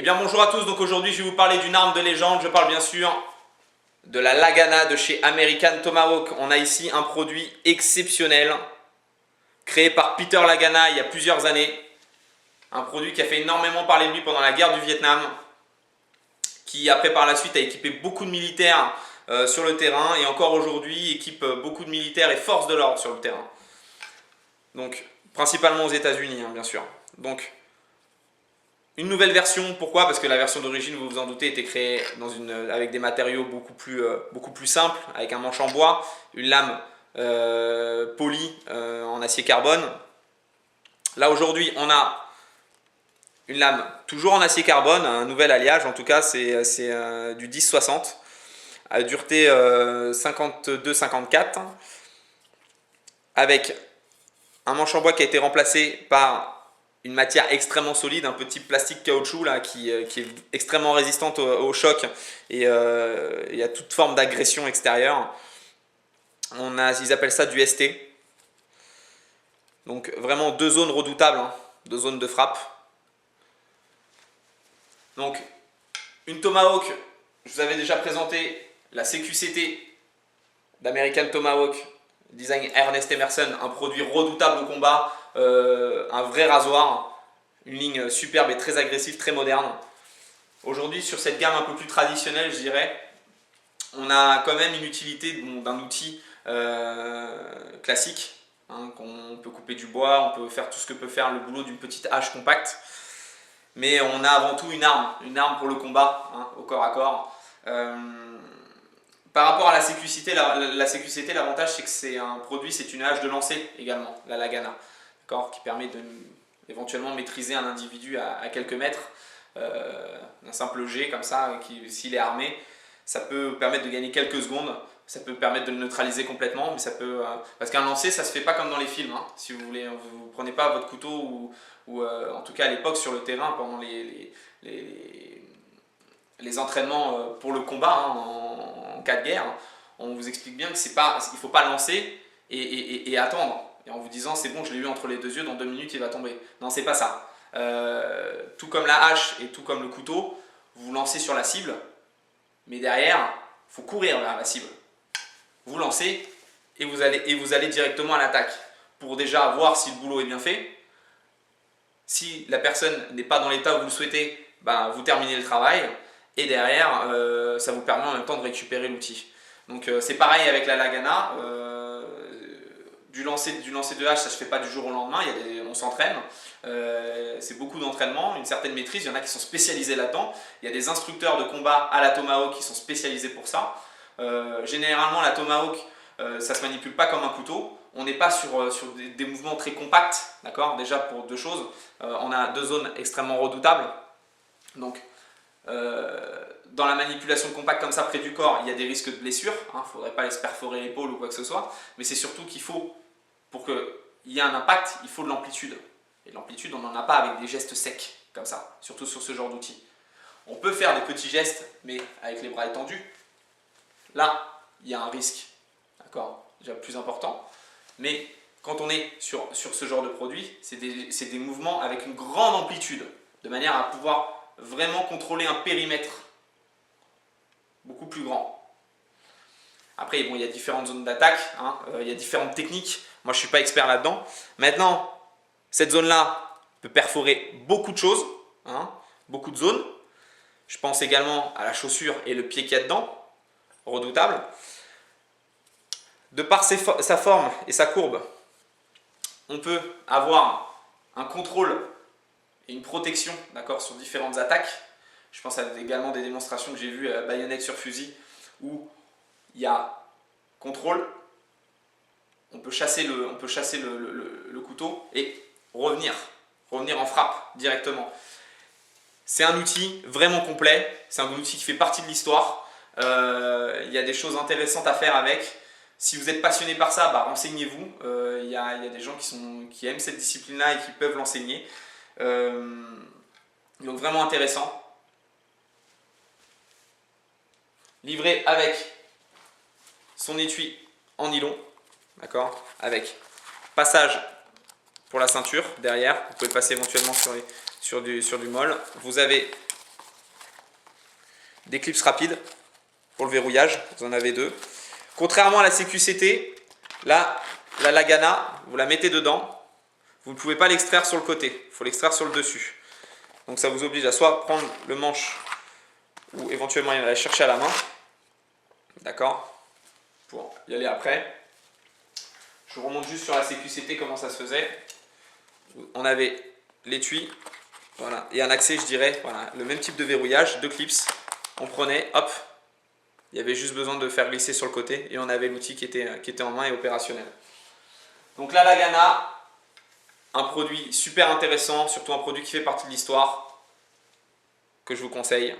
Eh bien bonjour à tous, donc aujourd'hui je vais vous parler d'une arme de légende, je parle bien sûr de la Lagana de chez American Tomahawk. On a ici un produit exceptionnel, créé par Peter Lagana il y a plusieurs années. Un produit qui a fait énormément parler de lui pendant la guerre du Vietnam, qui après par la suite a équipé beaucoup de militaires sur le terrain et encore aujourd'hui équipe beaucoup de militaires et forces de l'ordre sur le terrain. Donc principalement aux États-Unis bien sûr. Donc une nouvelle version, pourquoi? Parce que la version d'origine, vous vous en doutez, était créée avec des matériaux beaucoup plus simples, avec un manche en bois, une lame polie en acier carbone. Là aujourd'hui, on a une lame toujours en acier carbone, un nouvel alliage, en tout cas c'est du 10-60, à dureté 52-54, avec un manche en bois qui a été remplacé par une matière extrêmement solide, un petit plastique caoutchouc là, qui est extrêmement résistante au choc et à toute forme d'agression extérieure. Ils appellent ça du ST. Donc vraiment deux zones redoutables, deux zones de frappe. Donc une Tomahawk, je vous avais déjà présenté la CQCT d'American Tomahawk, design Ernest Emerson, un produit redoutable au combat, un vrai rasoir, une ligne superbe et très agressive, très moderne. Aujourd'hui, sur cette gamme un peu plus traditionnelle, je dirais, on a quand même une utilité d'un outil classique, qu'on peut couper du bois, on peut faire tout ce que peut faire le boulot d'une petite hache compacte. Mais on a avant tout une arme pour le combat, au corps à corps. Par rapport à la CQCT, l'avantage c'est que c'est un produit, c'est une hache de lancer également, la Lagana, qui permet de éventuellement maîtriser un individu à quelques mètres. Un simple jet comme ça, s'il est armé, ça peut permettre de gagner quelques secondes, ça peut permettre de le neutraliser complètement, mais ça peut, parce qu'un lancer ça se fait pas comme dans les films, si vous voulez, vous prenez pas votre couteau ou en tout cas à l'époque sur le terrain pendant les entraînements pour le combat en cas de guerre, on vous explique bien qu'il ne faut pas lancer et attendre, et en vous disant c'est bon, je l'ai eu entre les deux yeux, dans 2 minutes il va tomber. Non, c'est pas ça. Tout comme la hache et tout comme le couteau, vous lancez sur la cible, mais derrière, il faut courir vers la cible. Vous lancez et vous allez directement à l'attaque pour déjà voir si le boulot est bien fait. Si la personne n'est pas dans l'état où vous le souhaitez, vous terminez le travail et derrière, ça vous permet en même temps de récupérer l'outil. Donc c'est pareil avec la Lagana. Du lancer de hache, ça ne se fait pas du jour au lendemain, on s'entraîne, c'est beaucoup d'entraînement, une certaine maîtrise, il y en a qui sont spécialisés là-dedans, il y a des instructeurs de combat à la Tomahawk qui sont spécialisés pour ça. Généralement la Tomahawk, ça ne se manipule pas comme un couteau, on n'est pas sur des mouvements très compacts, d'accord? Déjà pour deux choses, on a deux zones extrêmement redoutables, donc dans la manipulation compacte comme ça près du corps, il y a des risques de blessure, il ne faudrait pas se perforer l'épaule ou quoi que ce soit, mais c'est surtout qu'il faut, pour qu'il y ait un impact, il faut de l'amplitude. Et l'amplitude, on n'en a pas avec des gestes secs, comme ça, surtout sur ce genre d'outil. On peut faire des petits gestes, mais avec les bras étendus. Là, il y a un risque, d'accord, déjà plus important. Mais quand on est sur ce genre de produit, c'est des mouvements avec une grande amplitude, de manière à pouvoir vraiment contrôler un périmètre beaucoup plus grand. Après, bon, il y a différentes zones d'attaque, il y a différentes techniques. Moi, je ne suis pas expert là-dedans. Maintenant, cette zone-là peut perforer beaucoup de choses, beaucoup de zones. Je pense également à la chaussure et le pied qu'il y a dedans, redoutable. De par sa forme et sa courbe, on peut avoir un contrôle et une protection, sur différentes attaques. Je pense également des démonstrations que j'ai vues à baïonnette sur fusil où il y a contrôle, on peut chasser le couteau et revenir en frappe directement. C'est un outil vraiment complet, c'est un outil qui fait partie de l'histoire. Il y a des choses intéressantes à faire avec. Si vous êtes passionné par ça, renseignez-vous. Il y a des gens qui aiment cette discipline-là et qui peuvent l'enseigner. Donc vraiment intéressant. Livré avec son étui en nylon, d'accord, avec passage pour la ceinture derrière, vous pouvez passer éventuellement sur du molle. Vous avez des clips rapides pour le verrouillage, vous en avez 2. Contrairement à la CQCT, là, la Lagana, vous la mettez dedans, vous ne pouvez pas l'extraire sur le côté, il faut l'extraire sur le dessus. Donc ça vous oblige à soit prendre le manche ou éventuellement aller la chercher à la main, d'accord, pour y aller après. Je vous remonte juste sur la CQCT comment ça se faisait. On avait l'étui, voilà, et un accès, je dirais, voilà, le même type de verrouillage, 2 clips. On prenait, hop, il y avait juste besoin de faire glisser sur le côté et on avait l'outil qui était en main et opérationnel. Donc la Lagana, un produit super intéressant, surtout un produit qui fait partie de l'histoire, que je vous conseille.